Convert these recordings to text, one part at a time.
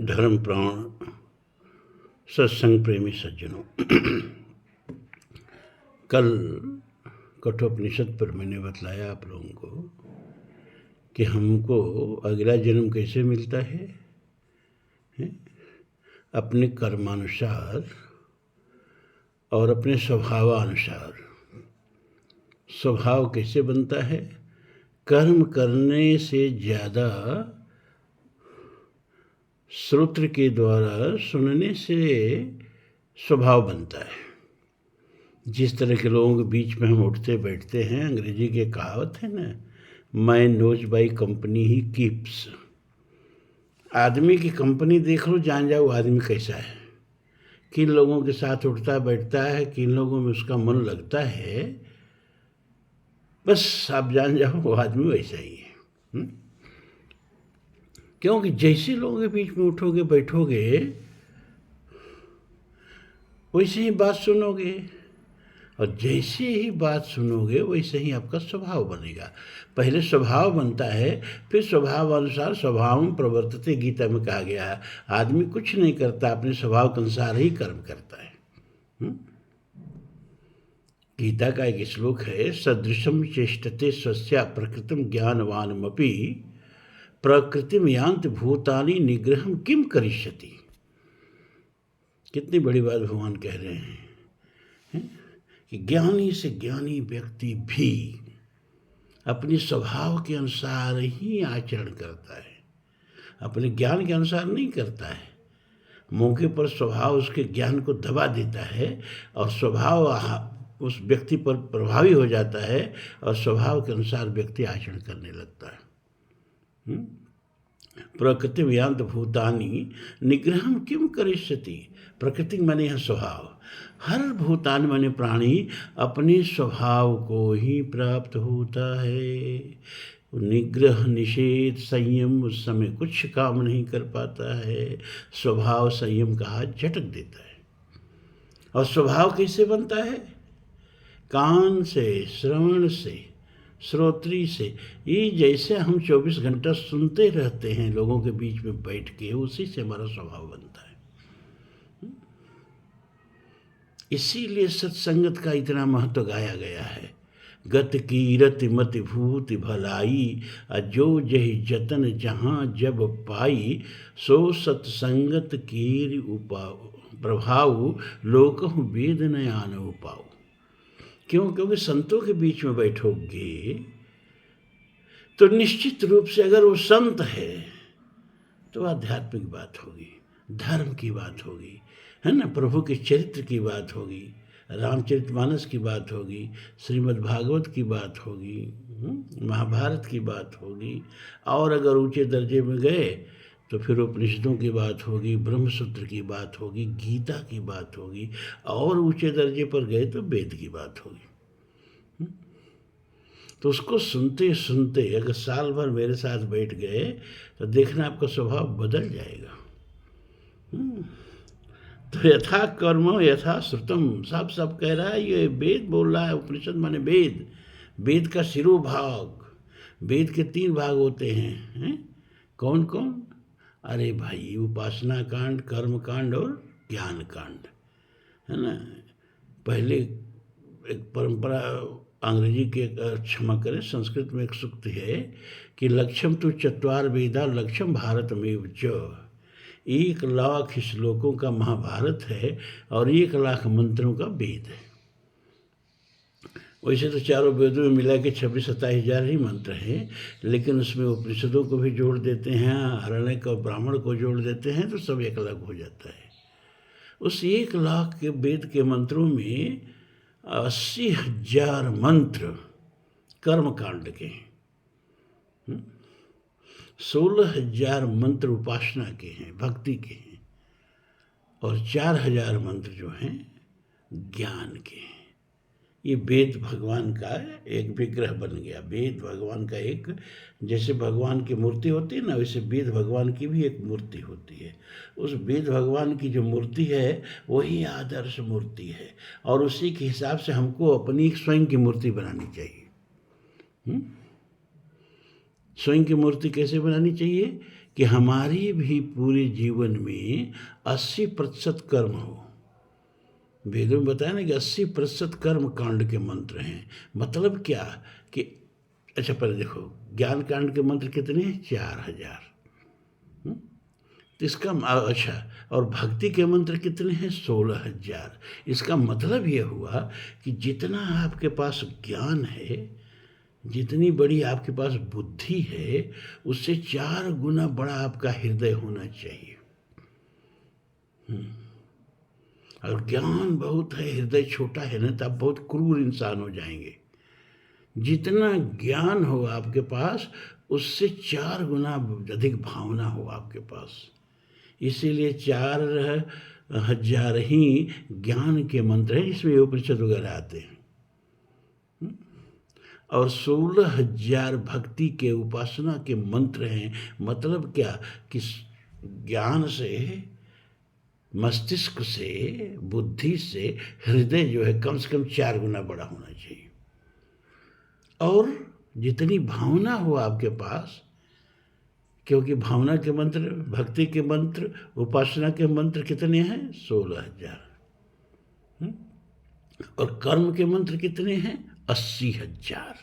धर्म प्राण सत्संग प्रेमी सज्जनों, कल कठोपनिषद पर मैंने बतलाया आप लोगों को कि हमको अगला जन्म कैसे मिलता है? अपने कर्मानुसार और अपने स्वभावानुसार। स्वभाव कैसे बनता है? कर्म करने से ज़्यादा श्रोत्र के द्वारा सुनने से स्वभाव बनता है। जिस तरह के लोगों के बीच में हम उठते बैठते हैं, अंग्रेजी के कहावत है ना, my knows by company he keeps. आदमी की कंपनी देख लो, जान जाओ आदमी कैसा है, किन लोगों के साथ उठता बैठता है, किन लोगों में उसका मन लगता है, बस आप जान जाओ वो आदमी वैसा ही है। क्योंकि जैसे लोगों के बीच में उठोगे बैठोगे वैसे ही बात सुनोगे, और जैसे ही बात सुनोगे वैसे ही आपका स्वभाव बनेगा। पहले स्वभाव बनता है, फिर स्वभाव अनुसार स्वभावं प्रवर्तते, गीता में कहा गया है। आदमी कुछ नहीं करता, अपने स्वभाव के अनुसार ही कर्म करता है। गीता का एक श्लोक है, सदृशम चेष्टते स्वस्या प्रकृतिम ज्ञानवानमपि प्रकृतिम यान्ति भूतानि निग्रहम किम करिष्यति। कितनी बड़ी बात भगवान कह रहे हैं कि ज्ञानी से ज्ञानी व्यक्ति भी अपने स्वभाव के अनुसार ही आचरण करता है, अपने ज्ञान के अनुसार नहीं करता है। मौके पर स्वभाव उसके ज्ञान को दबा देता है और स्वभाव उस व्यक्ति पर प्रभावी हो जाता है और स्वभाव के अनुसार व्यक्ति आचरण करने लगता है। प्रकृति व्यांत भूतानि निग्रहम किम करिष्यति। प्रकृति माने यह स्वभाव। हर भूतान माने प्राणी अपने स्वभाव को ही प्राप्त होता है। निग्रह निषेध संयम उस समय कुछ काम नहीं कर पाता है। स्वभाव संयम का हाथ झटक देता है। और स्वभाव कैसे बनता है? कान से, श्रवण से, श्रोत्री से। ये जैसे हम 24 घंटा सुनते रहते हैं लोगों के बीच में बैठ के, उसी से हमारा स्वभाव बनता है। इसीलिए सत्संगत का इतना महत्व गाया गया है। गत कीरति मति भूति भलाई, अजो जहि जतन जहाँ जब पाई, सो सत्संगत कीर उपाओ प्रभाव, लोकहु वेद न आन पाओ। क्यों? क्योंकि संतों के बीच में बैठोगे तो निश्चित रूप से अगर वो संत है तो आध्यात्मिक बात होगी, धर्म की बात होगी, है ना, प्रभु के चरित्र की बात होगी, रामचरितमानस की बात होगी, श्रीमद् भागवत की बात होगी, महाभारत की बात होगी। और अगर ऊंचे दर्जे में गए तो फिर उपनिषदों की बात होगी, ब्रह्मसूत्र की बात होगी, गीता की बात होगी, और ऊंचे दर्जे पर गए तो वेद की बात होगी। तो उसको सुनते सुनते अगर साल भर मेरे साथ बैठ गए तो देखना आपका स्वभाव बदल जाएगा। तो यथा कर्म यथा श्रुतम, सब कह रहा है। ये वेद बोल रहा है, उपनिषद माने वेद। वेद का शिरोभाग, वेद के 3 भाग होते हैं। कौन कौन? अरे भाई, उपासना कांड, कर्म कांड और ज्ञान कांड, है ना। पहले एक परंपरा अंग्रेजी के, क्षमा करें, संस्कृत में एक सूक्त है कि लक्ष्यम तो चत्वार वेदा लक्ष्यम भारतमेव च। 1 लाख श्लोकों का महाभारत है और 1 लाख मंत्रों का वेद है। वैसे तो चारों वेदों में मिला के 26-27 हज़ार ही मंत्र हैं, लेकिन उसमें उपनिषदों को भी जोड़ देते हैं, आरण्यक और ब्राह्मण को जोड़ देते हैं, तो सब 1 लाख हो जाता है। उस 1 लाख के वेद के मंत्रों में 80,000 मंत्र कर्म कांड के, 16,000 मंत्र उपासना के हैं, भक्ति के हैं, और 4,000 मंत्र जो हैं ज्ञान के हैं। ये वेद भगवान का एक विग्रह बन गया। वेद भगवान का एक, जैसे भगवान की मूर्ति होती है ना, वैसे वेद भगवान की भी एक मूर्ति होती है। उस वेद भगवान की जो मूर्ति है वही आदर्श मूर्ति है, और उसी के हिसाब से हमको अपनी स्वयं की मूर्ति बनानी चाहिए। स्वयं की मूर्ति कैसे बनानी चाहिए कि हमारी भी पूरे जीवन में 80% कर्म हो। वेदों में बताया ना कि 80% कर्म कांड के मंत्र हैं। मतलब क्या कि अच्छा पहले देखो, ज्ञान कांड के मंत्र कितने हैं? 4000। तो इसका अच्छा, और भक्ति के मंत्र कितने हैं? 16000। इसका मतलब यह हुआ कि जितना आपके पास ज्ञान है, जितनी बड़ी आपके पास बुद्धि है, उससे 4 गुना बड़ा आपका हृदय होना चाहिए। अगर ज्ञान बहुत है, हृदय छोटा है ना, तो आप बहुत क्रूर इंसान हो जाएंगे। जितना ज्ञान हो आपके पास, उससे 4 गुना अधिक भावना हो आपके पास। इसीलिए 4000 ही ज्ञान के मंत्र हैं, जिसमें उपनिषद वगैरह आते हैं, और 16000 भक्ति के उपासना के मंत्र हैं। मतलब क्या कि ज्ञान से, मस्तिष्क से, बुद्धि से हृदय जो है कम से कम 4 गुना बड़ा होना चाहिए। और जितनी भावना हो आपके पास, क्योंकि भावना के मंत्र, भक्ति के मंत्र, उपासना के मंत्र कितने हैं? 16000। और कर्म के मंत्र कितने हैं? 80000।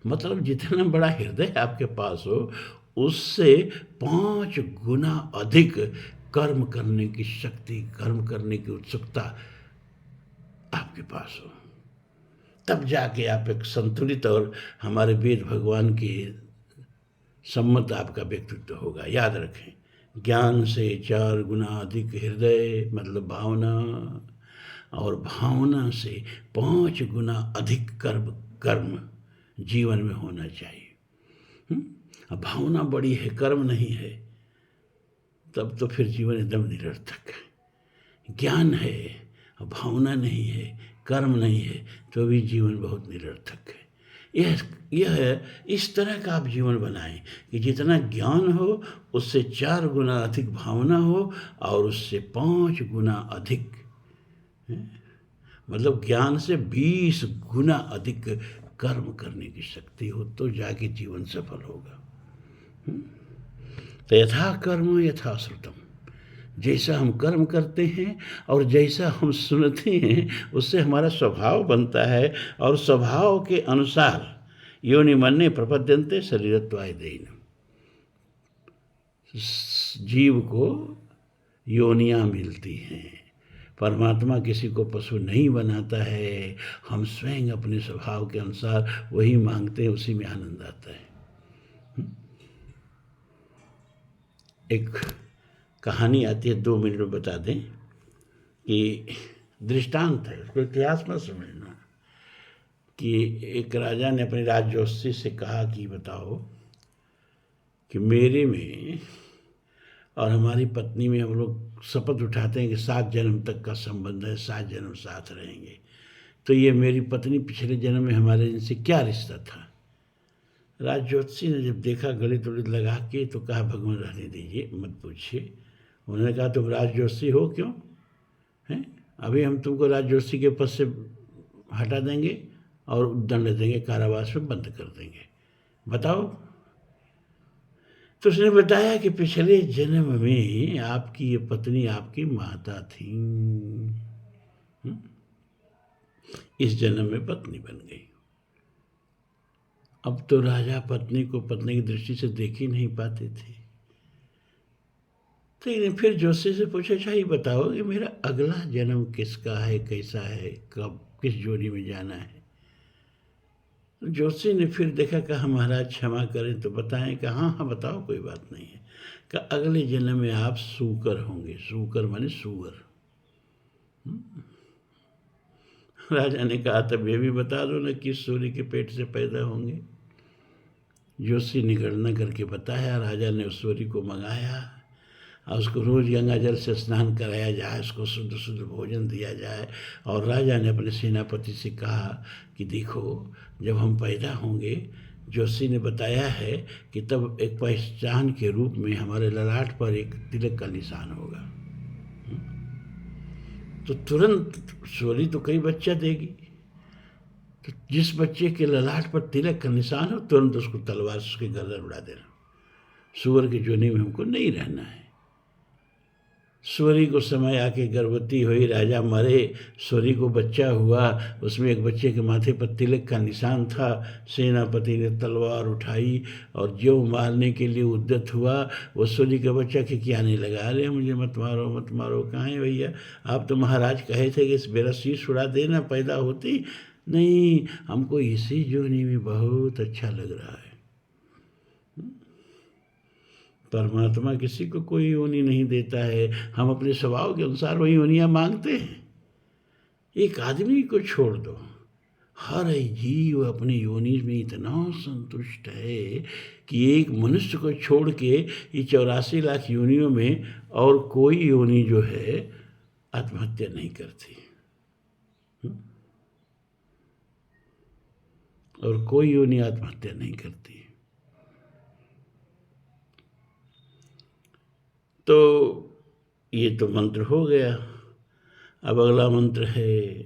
मतलब जितना बड़ा हृदय आपके पास हो, उससे 5 गुना अधिक कर्म करने की शक्ति, कर्म करने की उत्सुकता आपके पास हो। तब जाके आप एक संतुलित और हमारे वेद भगवान की सम्मत आपका व्यक्तित्व होगा। याद रखें, ज्ञान से 4 गुना अधिक हृदय, मतलब भावना, और भावना से 5 गुना अधिक कर्म जीवन में होना चाहिए। अब भावना बड़ी है, कर्म नहीं है, तब तो फिर जीवन एकदम निरर्थक है। ज्ञान है, भावना नहीं है, कर्म नहीं है, तो भी जीवन बहुत निरर्थक है। यह इस तरह का आप जीवन बनाएं कि जितना ज्ञान हो, उससे 4 गुना अधिक भावना हो, और उससे 5 गुना अधिक, मतलब ज्ञान से 20 गुना अधिक कर्म करने की शक्ति हो, तो जाके जीवन सफल होगा। तो यथा कर्म यथा श्रुतम, जैसा हम कर्म करते हैं और जैसा हम सुनते हैं, उससे हमारा स्वभाव बनता है, और स्वभाव के अनुसार योनि मन्ये प्रपद्यन्ते शरीरत्वाय देहिनम्। जीव को योनियाँ मिलती हैं। परमात्मा किसी को पशु नहीं बनाता है। हम स्वयं अपने स्वभाव के अनुसार वही मांगते हैं, उसी में आनंद आता है। एक कहानी आती है, 2 मिनट में बता दें कि दृष्टांत है, उसको इतिहास में समझना। कि एक राजा ने अपने राज्योत्सी से कहा कि बताओ कि मेरे में और हमारी पत्नी में हम लोग शपथ उठाते हैं कि 7 जन्म तक का संबंध है, 7 जन्म साथ रहेंगे। तो ये मेरी पत्नी पिछले जन्म में हमारे इनसे क्या रिश्ता था? राजज्योतिषी ने जब देखा गणित उड़ित लगा के, तो कहा भगवान रहने दीजिए, मत पूछिए। उन्होंने कहा तुम राजज्योतिषी हो क्यों? हैं, अभी हम तुमको राजज्योतिषी के पद से हटा देंगे और दंड देंगे, कारावास में बंद कर देंगे, बताओ। तो उसने बताया कि पिछले जन्म में आपकी ये पत्नी आपकी माता थी, इस जन्म में पत्नी बन गई। अब तो राजा पत्नी को पत्नी की दृष्टि से देख ही नहीं पाते थे। तो इन्हें फिर जोशी से पूछा, अच्छा ये बताओ कि मेरा अगला जन्म किसका है, कैसा है, कब, किस जोड़ी में जाना है? जोशी ने फिर देखा, कहा महाराज क्षमा करें तो बताएं? कहा हाँ हाँ बताओ, कोई बात नहीं है। कहा अगले जन्म में आप सूकर होंगे। सूकर माने सुअर। राजा ने कहा तब ये भी बता दो ना किस सूर्य के पेट से पैदा होंगे। जोशी ने गणना करके बताया। राजा ने उस सूर्य को मंगाया और उसको रोज़ गंगा जल से स्नान कराया जाए, उसको शुद्ध शुद्ध भोजन दिया जाए। और राजा ने अपने सेनापति से कहा कि देखो, जब हम पैदा होंगे, जोशी ने बताया है कि तब एक पहचान के रूप में हमारे ललाट पर एक तिलक का निशान होगा। तो तुरंत सूर्य तो कई बच्चा देगी। तो जिस बच्चे के ललाट पर तिलक का निशान हो तुरंत उसको तलवार से उसकी गर्दन उड़ा देना। सूअर की जोनी में हमको नहीं रहना है। सूरी को समय आके गर्भवती हुई, राजा मरे, सूरी को बच्चा हुआ, उसमें एक बच्चे के माथे पर तिलक का निशान था। सेनापति ने तलवार उठाई और जो मारने के लिए उद्यत हुआ, वो सूरी का बच्चा के क्या नहीं लगा, अरे मुझे मत मारो मत मारो, कहाँ है भैया, आप तो महाराज कहे थे कि मेरा शीश उड़ा देना पैदा होती। नहीं, हमको इसी जोनी में बहुत अच्छा लग रहा है। परमात्मा किसी को कोई योनि नहीं देता है, हम अपने स्वभाव के अनुसार वही योनियाँ मांगते हैं। एक आदमी को छोड़ दो, हर जीव अपनी योनि में इतना संतुष्ट है कि एक मनुष्य को छोड़ के ये 84 लाख योनियों में और कोई योनि जो है आत्महत्या नहीं करती, और कोई योनि आत्महत्या नहीं करती। तो ये तो मंत्र हो गया। अब अगला मंत्र है,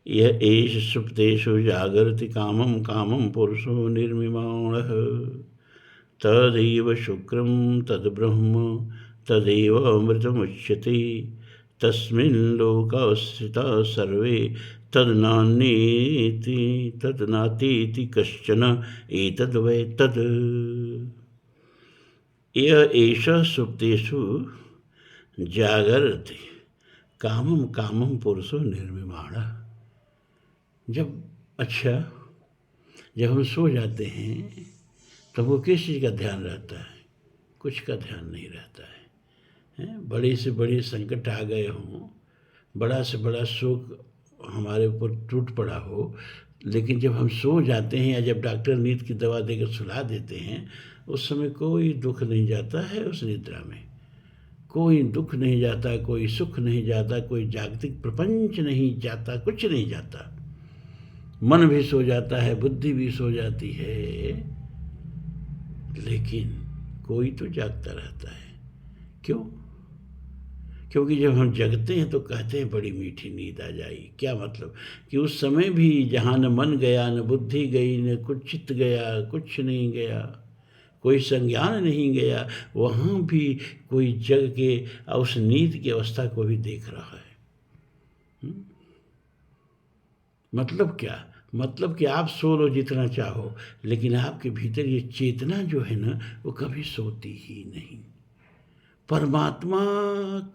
यह एष सुप्तेषु जागर्ति कामं कामं पुरुषो निर्मिमाणः तदैव शुक्रं तद्ब्रह्म तदेव अमृतमुच्यते तस्मिन् लोकास्थिताः सर्वे तद्नातीति कश्चन एतद्वै तद्। यह एषः सुप्तेषु जागर्ति कामं कामं पुरुषो निर्मिमाणः। जब हम सो जाते हैं तो वो किस चीज़ का ध्यान रहता है? कुछ का ध्यान नहीं रहता है। बड़े से बड़े संकट आ गए हों, बड़ा से बड़ा शोक हमारे ऊपर टूट पड़ा हो, लेकिन जब हम सो जाते हैं या जब डॉक्टर नींद की दवा देकर सुला देते हैं, उस समय कोई दुख नहीं जाता है। उस निद्रा में कोई दुख नहीं जाता, कोई सुख नहीं जाता, कोई जागतिक प्रपंच नहीं जाता, कुछ नहीं जाता। मन भी सो जाता है, बुद्धि भी सो जाती है, लेकिन कोई तो जागता रहता है। क्यों? क्योंकि जब हम जगते हैं तो कहते हैं बड़ी मीठी नींद आ जाएगी। क्या मतलब? कि उस समय भी जहाँ न मन गया, न बुद्धि गई, न कुछ चित्त गया, कुछ नहीं गया, कोई संज्ञान नहीं गया, वहाँ भी कोई जग के उस नींद की अवस्था को भी देख रहा है। मतलब क्या? मतलब कि आप सो लो जितना चाहो, लेकिन आपके भीतर ये चेतना जो है ना, वो कभी सोती ही नहीं। परमात्मा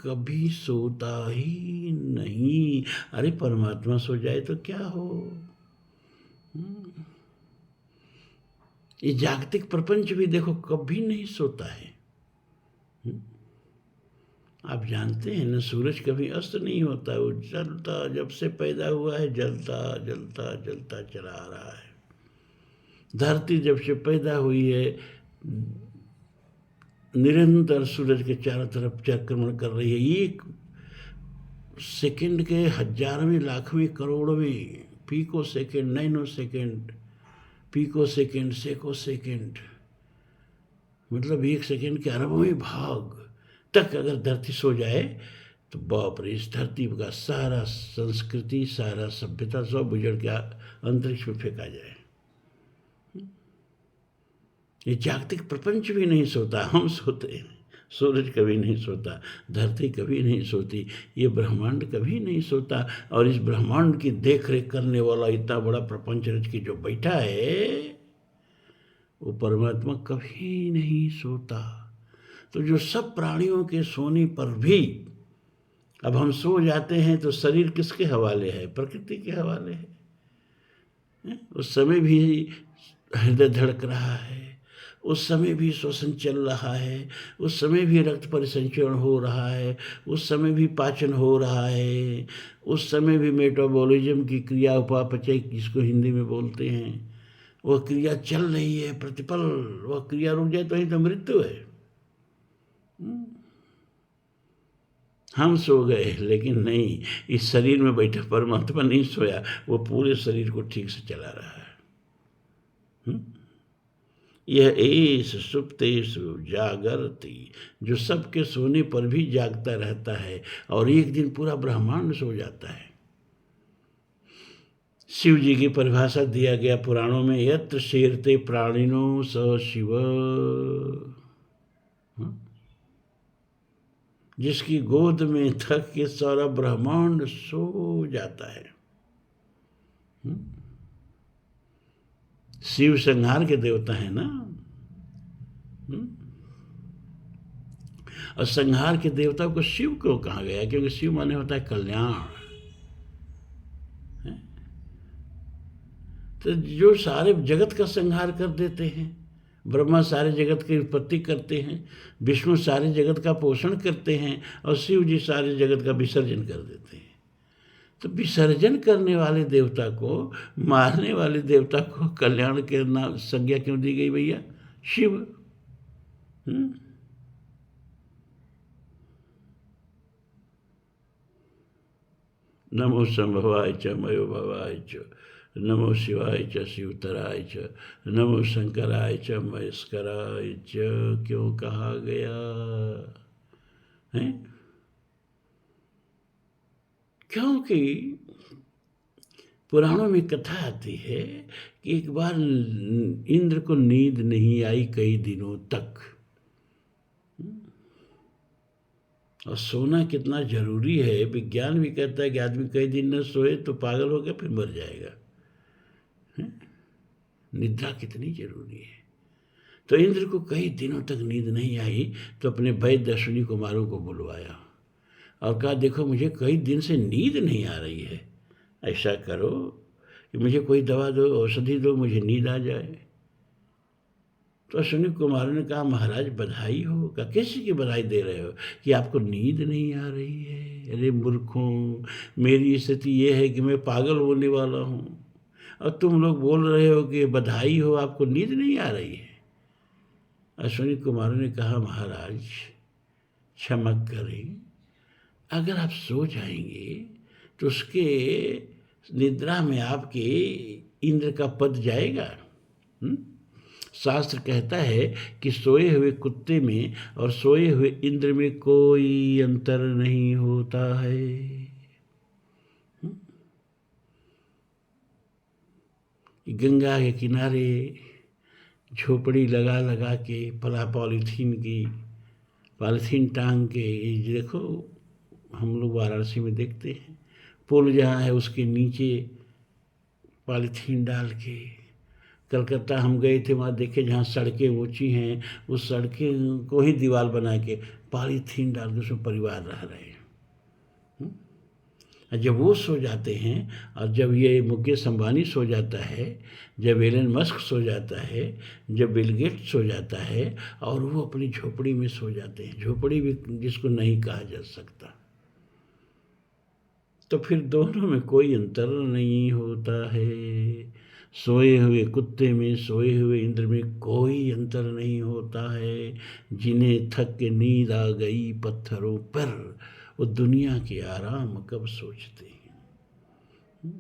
कभी सोता ही नहीं। अरे परमात्मा सो जाए तो क्या हो? ये जागतिक प्रपंच भी देखो कभी नहीं सोता है। आप जानते हैं ना, सूरज कभी अस्त नहीं होता, वो जलता, जब से पैदा हुआ है जलता जलता जलता चला आ रहा है। धरती जब से पैदा हुई है निरंतर सूरज के चारों तरफ चक्रमण कर रही है। एक सेकंड के हजारवें लाखवें करोड़वें pico second, nano second, pico second, सेको सेकंड, मतलब एक सेकंड के अरबवें भाग तक अगर धरती सो जाए तो बाप रे, इस धरती का सारा संस्कृति, सारा सभ्यता सब उजड़ के अंतरिक्ष में फेंका जाए। ये जागतिक प्रपंच भी नहीं सोता, हम सोते हैं। सूरज कभी नहीं सोता, धरती कभी नहीं सोती, ये ब्रह्मांड कभी नहीं सोता। और इस ब्रह्मांड की देख रेख करने वाला इतना बड़ा प्रपंच रच के जो बैठा है, वो परमात्मा कभी नहीं सोता। तो जो सब प्राणियों के सोने पर भी अब हम सो जाते हैं तो शरीर किसके हवाले है? प्रकृति के हवाले है। उस समय भी हृदय धड़क रहा है, उस समय भी श्वसन चल रहा है, उस समय भी रक्त परिसंचरण हो रहा है, उस समय भी पाचन हो रहा है, उस समय भी मेटाबॉलिज्म की क्रिया, उपापचय जिसको हिंदी में बोलते हैं, वह क्रिया चल रही है प्रतिपल। वह क्रिया रुक जाए तो ही तो मृत्यु है। हम सो गए, लेकिन नहीं, इस शरीर में बैठा परमात्मा नहीं सोया, वो पूरे शरीर को ठीक से चला रहा है। यह एष सुप्तेषु जागर्ति, जो सबके सोने पर भी जागता रहता है, और एक दिन पूरा ब्रह्मांड सो जाता है। शिव जी की परिभाषा दिया गया पुराणों में, यत्र शेरते प्राणिनो स शिव। जिसकी गोद में थक के सारा ब्रह्मांड सो जाता है। शिव संहार के देवता है ना। और संहार के देवता को शिव क्यों कहा गया? क्योंकि शिव माने होता है कल्याण। तो जो सारे जगत का संहार कर देते हैं, ब्रह्मा सारे जगत की उत्पत्ति करते हैं, विष्णु सारे जगत का पोषण करते हैं, और शिव जी सारे जगत का विसर्जन कर देते हैं। तो विसर्जन करने वाले देवता को, मारने वाले देवता को कल्याण के नाम संज्ञा क्यों दी गई भैया? शिव। नमो संभवाय च मयो भवाय च, नमो शिवाय च शिवतराय च, नमो शंकराय च महेश्वराय च क्यों कहा गया है? क्योंकि पुराणों में कथा आती है कि एक बार इंद्र को नींद नहीं आई कई दिनों तक। और सोना कितना जरूरी है, विज्ञान भी कहता है कि आदमी कई दिन न सोए तो पागल हो गया, फिर मर जाएगा। निद्रा कितनी जरूरी है। तो इंद्र को कई दिनों तक नींद नहीं आई, तो अपने वैद्य अश्विनी कुमारों को बुलवाया और कहा, देखो मुझे कई दिन से नींद नहीं आ रही है, ऐसा करो कि मुझे कोई दवा दो, औषधि दो, मुझे नींद आ जाए। तो अश्विनी कुमार ने कहा, महाराज बधाई हो। कहा, किसी की बधाई दे रहे हो कि आपको नींद नहीं आ रही है? अरे मूर्खों, मेरी स्थिति ये है कि मैं पागल होने वाला हूँ, और तुम लोग बोल रहे हो कि बधाई हो, आपको नींद नहीं आ रही है। अश्विनी कुमार ने कहा, महाराज क्षमा करें, अगर आप सो जाएंगे तो उसके निद्रा में आपके इंद्र का पद जाएगा। शास्त्र कहता है कि सोए हुए कुत्ते में और सोए हुए इंद्र में कोई अंतर नहीं होता है। गंगा के किनारे झोपड़ी लगा लगा के पॉलीथीन टांग के, देखो हम लोग वाराणसी में देखते हैं, पुल जहाँ है उसके नीचे पॉलीथीन डाल के। कलकत्ता हम गए थे, वहाँ देखे जहाँ सड़कें ऊंची हैं, उस सड़कें को ही दीवार बना के पॉलीथीन डाल के उसमें परिवार रह रहे हैं। जब वो सो जाते हैं, और जब ये मुकेश अंबानी सो जाता है, जब एलन मस्क सो जाता है, जब बिल गेट्स सो जाता है, और वो अपनी झोपड़ी में सो जाते हैं, झोपड़ी भी जिसको नहीं कहा जा सकता, तो फिर दोनों में कोई अंतर नहीं होता है। सोए हुए कुत्ते में, सोए हुए इंद्र में कोई अंतर नहीं होता है। जिन्हें थक के नींद आ गई पत्थरों पर, वो दुनिया के आराम कब सोचते हैं?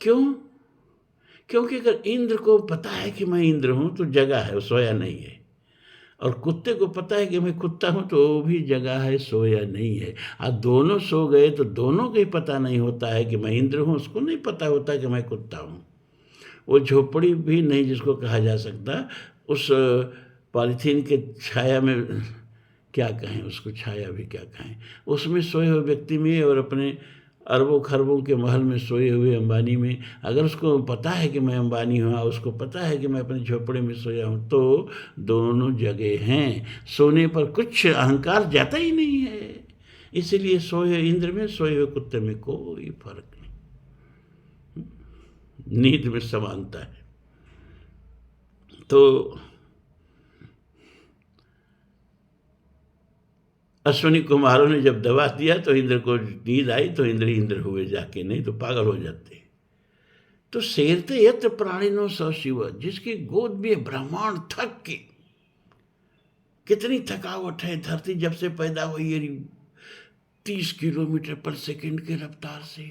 क्यों? क्योंकि अगर इंद्र को पता है कि मैं इंद्र हूं तो जगा है, वो सोया नहीं है। और कुत्ते को पता है कि मैं कुत्ता हूं तो वो भी जगा है, सोया नहीं है। अब दोनों सो गए तो दोनों को ही पता नहीं होता है कि मैं इंद्र हूं, उसको नहीं पता होता कि मैं कुत्ता हूं। वो झोपड़ी भी नहीं जिसको कहा जा सकता, उस पॉलीथीन के छाया में क्या कहें उसको, छाया भी क्या कहें, उसमें सोए हुए व्यक्ति में और अपने अरबों खरबों के महल में सोए हुए अंबानी में, अगर उसको पता है कि मैं अंबानी हूँ, उसको पता है कि मैं अपने झोपड़े में सोया हूँ, तो दोनों जगह हैं। सोने पर कुछ अहंकार जाता ही नहीं है। इसलिए सोए इंद्र में, सोए हुए कुत्ते में कोई फर्क नहीं, नींद में समानता है। तो अश्विनी कुमारों ने जब दबा दिया तो इंद्र को नींद आई, तो इंद्र हुए जाके, नहीं तो पागल हो जाते। तो सेरते यत्र प्राणिनो स शिव, जिसकी गोद में ब्रह्मांड थक के, कितनी थकावट है। धरती जब से पैदा हुई है 30 किलोमीटर पर सेकंड की रफ्तार से,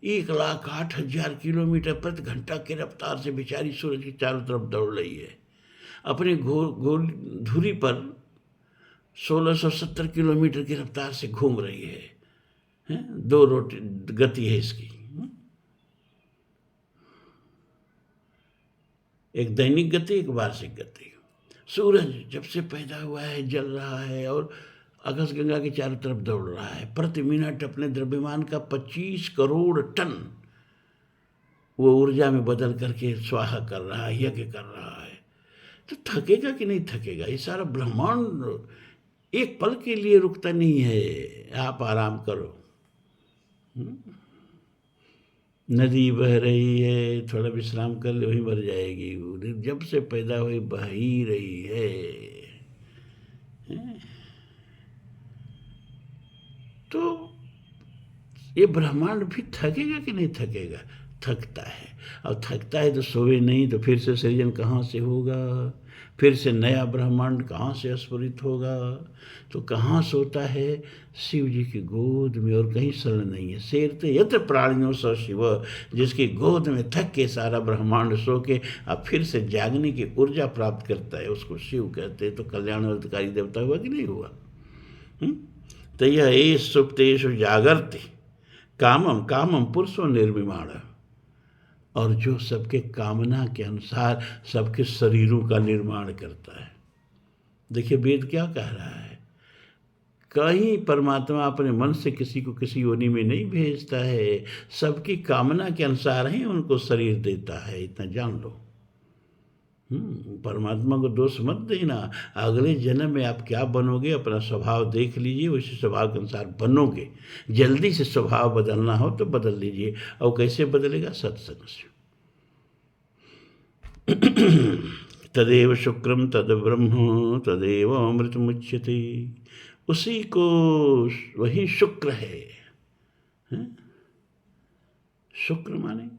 1,08,000 किलोमीटर प्रति घंटा की रफ्तार से बेचारी सूरज की चारों तरफ दौड़ रही है। अपने गोल धुरी पर 1670 किलोमीटर की रफ्तार से घूम रही है। दो रोटी गति है इसकी। एक दैनिक गति, एक वार्षिक गति। सूरज जब से पैदा हुआ है जल रहा है और आकाशगंगा के चारों तरफ दौड़ रहा है, प्रति मिनट अपने द्रव्यमान का 25 करोड़ टन वो ऊर्जा में बदल करके स्वाहा कर रहा है, यज्ञ कर रहा है। तो थकेगा कि नहीं थकेगा? ये सारा ब्रह्मांड एक पल के लिए रुकता नहीं है। आप आराम करो। नदी बह रही है, थोड़ा विश्राम कर ले, वही मर जाएगी। जब से पैदा हुई बह ही रही है। तो ये ब्रह्मांड भी थकेगा कि नहीं थकेगा? थकता है। और थकता है तो सोए नहीं, तो फिर से सृजन कहाँ से होगा? फिर से नया ब्रह्मांड कहाँ से स्फुरित होगा? तो कहाँ सोता है? शिव जी की गोद में, और कहीं शरण नहीं है। शेरते यत्र प्राणियों स शिव, जिसकी गोद में थक के सारा ब्रह्मांड सो के अब फिर से जागने की ऊर्जा प्राप्त करता है, उसको शिव कहते हैं। तो कल्याणकारी देवता हुआ कि नहीं हुआ? तो यह ए सुप्तेषु जागर्ति कामम कामम पुरुषो निर्विमाण, और जो सबके कामना के अनुसार सबके शरीरों का निर्माण करता है। देखिए वेद क्या कह रहा है? कहीं परमात्मा अपने मन से किसी को किसी योनि में नहीं भेजता है, सबकी कामना के अनुसार ही उनको शरीर देता है। इतना जान लो। परमात्मा को दोष मत देना। अगले जन्म में आप क्या बनोगे अपना स्वभाव देख लीजिए, उसी स्वभाव के अनुसार बनोगे। जल्दी से स्वभाव बदलना हो तो बदल लीजिए। और कैसे बदलेगा? सत्संग से। तदेव शुक्रम तद ब्रह्म तदेव अमृतमुच्यते, उसी को, वही शुक्र है। शुक्र माने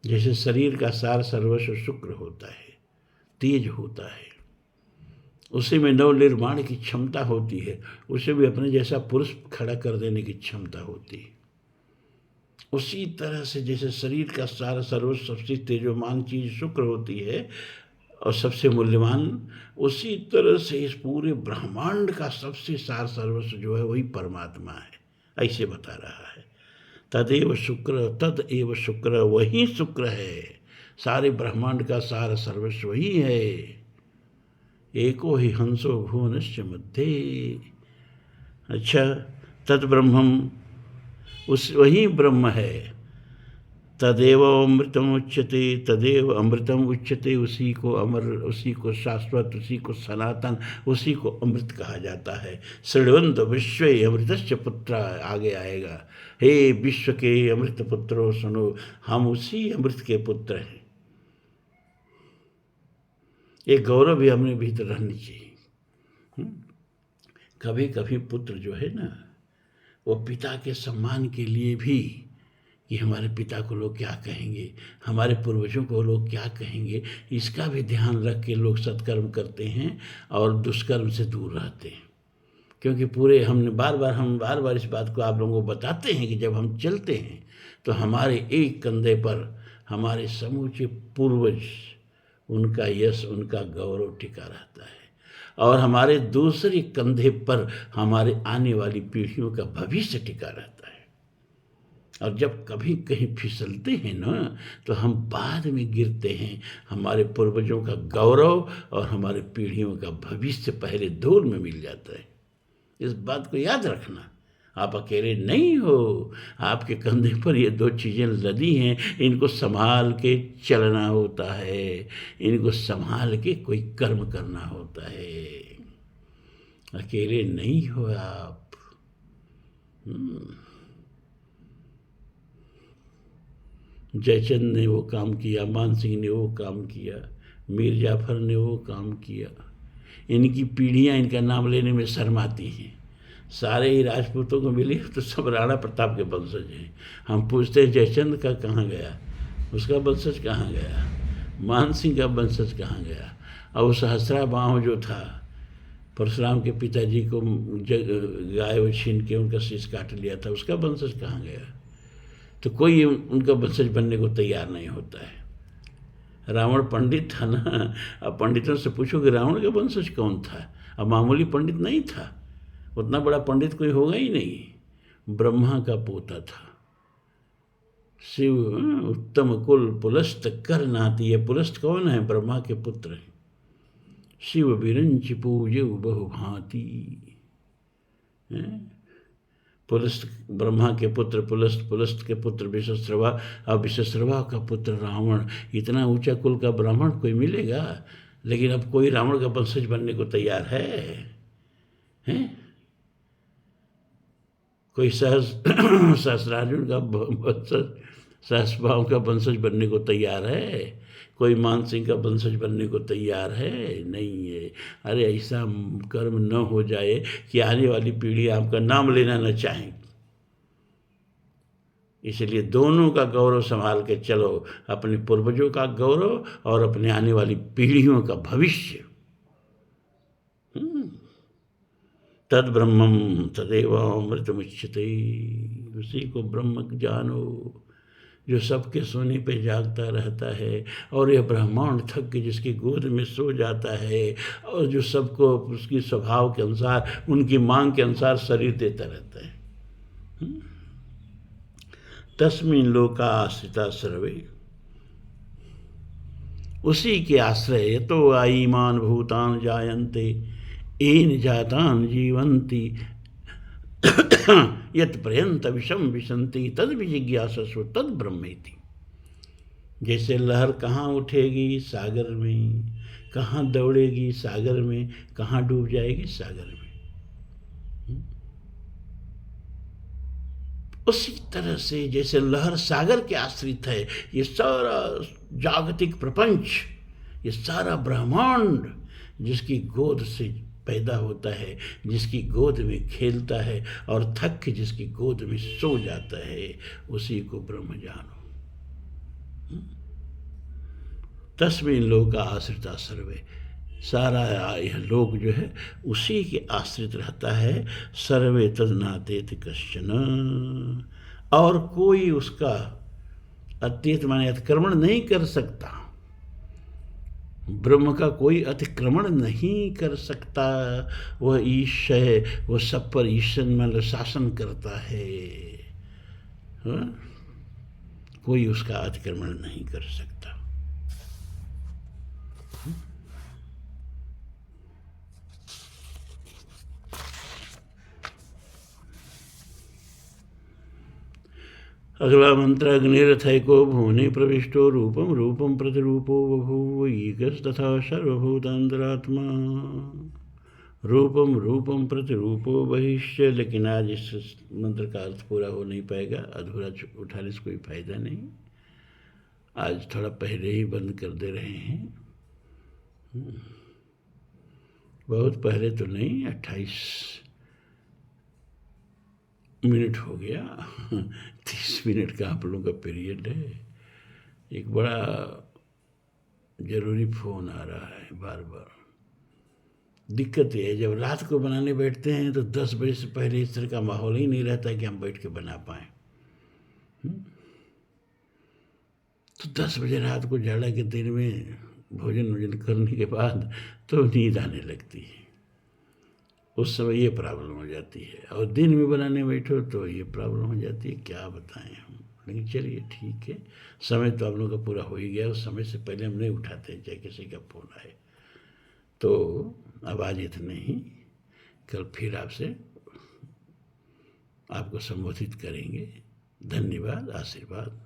जैसे शरीर का सार सर्वस्व शुक्र होता है, तेज होता है, उसी में नव निर्माण की क्षमता होती है, उसे भी अपने जैसा पुरुष खड़ा कर देने की क्षमता होती है। उसी तरह से जैसे शरीर का सारा सर्वस्व सबसे तेजोमान चीज शुक्र होती है और सबसे मूल्यवान, उसी तरह से इस पूरे ब्रह्मांड का सबसे सार सर्वस्व जो है वही परमात्मा है। ऐसे बता रहा है। तदेव शुक्र, तद एव शुक्र, वही शुक्र है। सारे ब्रह्मांड का सार सर्वस्व वही है। एको ही हंसो भुवनस्य मध्ये। अच्छा, तद ब्रह्मम, उस वही ब्रह्म है। तदेव अमृतम उच्यते, तदेव अमृतम उच्यते, उसी को अमर, उसी को शाश्वत, उसी को सनातन, उसी को अमृत कहा जाता है। श्रृण्वन्त विश्व अमृतस्य पुत्र, आगे आएगा। हे विश्व के अमृत पुत्रों सुनो, हम उसी अमृत के पुत्र हैं। ये गौरव भी हमने भीतर रहनी चाहिए। कभी कभी पुत्र जो है ना, वो पिता के सम्मान के लिए भी, कि हमारे पिता को लोग क्या कहेंगे, हमारे पूर्वजों को लोग क्या कहेंगे, इसका भी ध्यान रख के लोग सत्कर्म करते हैं और दुष्कर्म से दूर रहते हैं। क्योंकि हम बार बार इस बात को आप लोगों को बताते हैं कि जब हम चलते हैं तो हमारे एक कंधे पर हमारे समूचे पूर्वज, उनका यश, उनका गौरव टिका रहता है, और हमारे दूसरे कंधे पर हमारे आने वाली पीढ़ियों का भविष्य टिका रहता है। और जब कभी कहीं फिसलते हैं ना, तो हम बाद में गिरते हैं। हमारे पूर्वजों का गौरव और हमारे पीढ़ियों का भविष्य पहले दौर में मिल जाता है। इस बात को याद रखना। आप अकेले नहीं हो, आपके कंधे पर ये दो चीज़ें लदी हैं, इनको संभाल के चलना होता है, इनको संभाल के कोई कर्म करना होता है। अकेले नहीं हो आप। जयचंद ने वो काम किया, मान सिंह ने वो काम किया, मीर जाफर ने वो काम किया। इनकी पीढ़ियाँ इनका नाम लेने में शर्माती हैं। सारे ही राजपूतों को मिली तो सब राणा प्रताप के वंशज हैं। हम पूछते हैं जयचंद का कहाँ गया, उसका वंशज कहाँ गया, मान सिंह का वंशज कहाँ गया, और उस सहस्रा बाँव जो था, परशुराम के पिताजी को गाय छीन के उनका शीश काट लिया था, उसका वंशज कहाँ गया? तो कोई उनका वंशज बनने को तैयार नहीं होता है। रावण पंडित था ना, अब पंडितों से पूछो कि रावण का वंशज कौन था? अब मामूली पंडित नहीं था, उतना बड़ा पंडित कोई होगा ही नहीं। ब्रह्मा का पोता था, शिव उत्तम कुल पुलस्त कर नाती। ये पुलस्त कौन है? ब्रह्मा के पुत्र हैं। शिव बिरंच पूजु बहु भांति। पुलस्त ब्रह्मा के पुत्र पुलस्त, पुलस्त के पुत्र विश्वश्रवा, अब विश्वश्रवा का पुत्र रावण। इतना ऊंचा कुल का ब्राह्मण कोई मिलेगा? लेकिन अब कोई रावण का वंशज बनने को तैयार है? हैं? कोई सहस्रार्जुन का वंशज, सहस्रभाव का वंशज बनने को तैयार है? कोई मान सिंह का वंशज बनने को तैयार है? नहीं है। अरे ऐसा कर्म न हो जाए कि आने वाली पीढ़ी आपका नाम लेना न चाहे। इसलिए दोनों का गौरव संभाल के चलो, अपने पूर्वजों का गौरव और अपने आने वाली पीढ़ियों का भविष्य। तद ब्रह्मम तदेव अमृतमुच्यते। उसी को ब्रह्म जानो जो सबके सोने पे जागता रहता है, और यह ब्रह्मांड थक के जिसकी गोद में सो जाता है, और जो सबको उसकी स्वभाव के अनुसार, उनकी मांग के अनुसार शरीर देता रहता है। तस्मिन् लोका आश्रिता सर्वे। उसी के आश्रय तो आईमान भूतान जायन्ते येन जातान जीवन्ति यत् पर्यंत विषम विशंति तद विजिज्ञासस्व तद ब्रह्मेति। जैसे लहर कहाँ उठेगी? सागर में। कहाँ दौड़ेगी? सागर में। कहाँ डूब जाएगी? सागर में। उसी तरह से जैसे लहर सागर के आश्रित है, ये सारा जागतिक प्रपंच, ये सारा ब्रह्मांड जिसकी गोद से पैदा होता है, जिसकी गोद में खेलता है और थक के जिसकी गोद में सो जाता है, उसी को ब्रह्म जानो। तस्मिन् लोका आश्रिता सर्वे। सारा यह लोक जो है उसी के आश्रित रहता है। सर्वे तद नातेति कश्चन। और कोई उसका अतीत माने अतिक्रमण नहीं कर सकता। ब्रह्म का कोई अतिक्रमण नहीं कर सकता। वह ईश है, वह सब पर ईशन मतलब शासन करता है। हाँ? कोई उसका अतिक्रमण नहीं कर सकता। अगला मंत्र। अग्निरथैको भुवने प्रविष्टो रूपम रूपम प्रतिरूपो बभूव एकस्तथा सर्वभूतांतरात्मा। रूपम रूपम प्रतिरूपो बहिष्य। लेकिन आज इस मंत्र का अर्थ पूरा हो नहीं पाएगा, अधूरा उठाने से कोई फायदा नहीं। आज थोड़ा पहले ही बंद कर दे रहे हैं। बहुत पहले तो नहीं, 28 मिनट हो गया। 30 मिनट का आप लोगों का पीरियड है। एक बड़ा ज़रूरी फ़ोन आ रहा है बार बार। दिक्कत ये है, जब रात को बनाने बैठते हैं तो 10 बजे से पहले इस तरह का माहौल ही नहीं रहता कि हम बैठ के बना पाएँ। तो 10 बजे रात को जाड़ा के दिन में भोजन करने के बाद तो नींद आने लगती है। उस समय ये प्रॉब्लम हो जाती है, और दिन में बनाने बैठो तो ये प्रॉब्लम हो जाती है। क्या बताएं हम। लेकिन चलिए ठीक है, समय तो आप लोगों का पूरा हो ही गया। उस समय से पहले हम नहीं उठाते चाहे किसी का फ़ोन आए। तो अब आज इतने ही। कल फिर आपसे आपको संबोधित करेंगे। धन्यवाद, आशीर्वाद।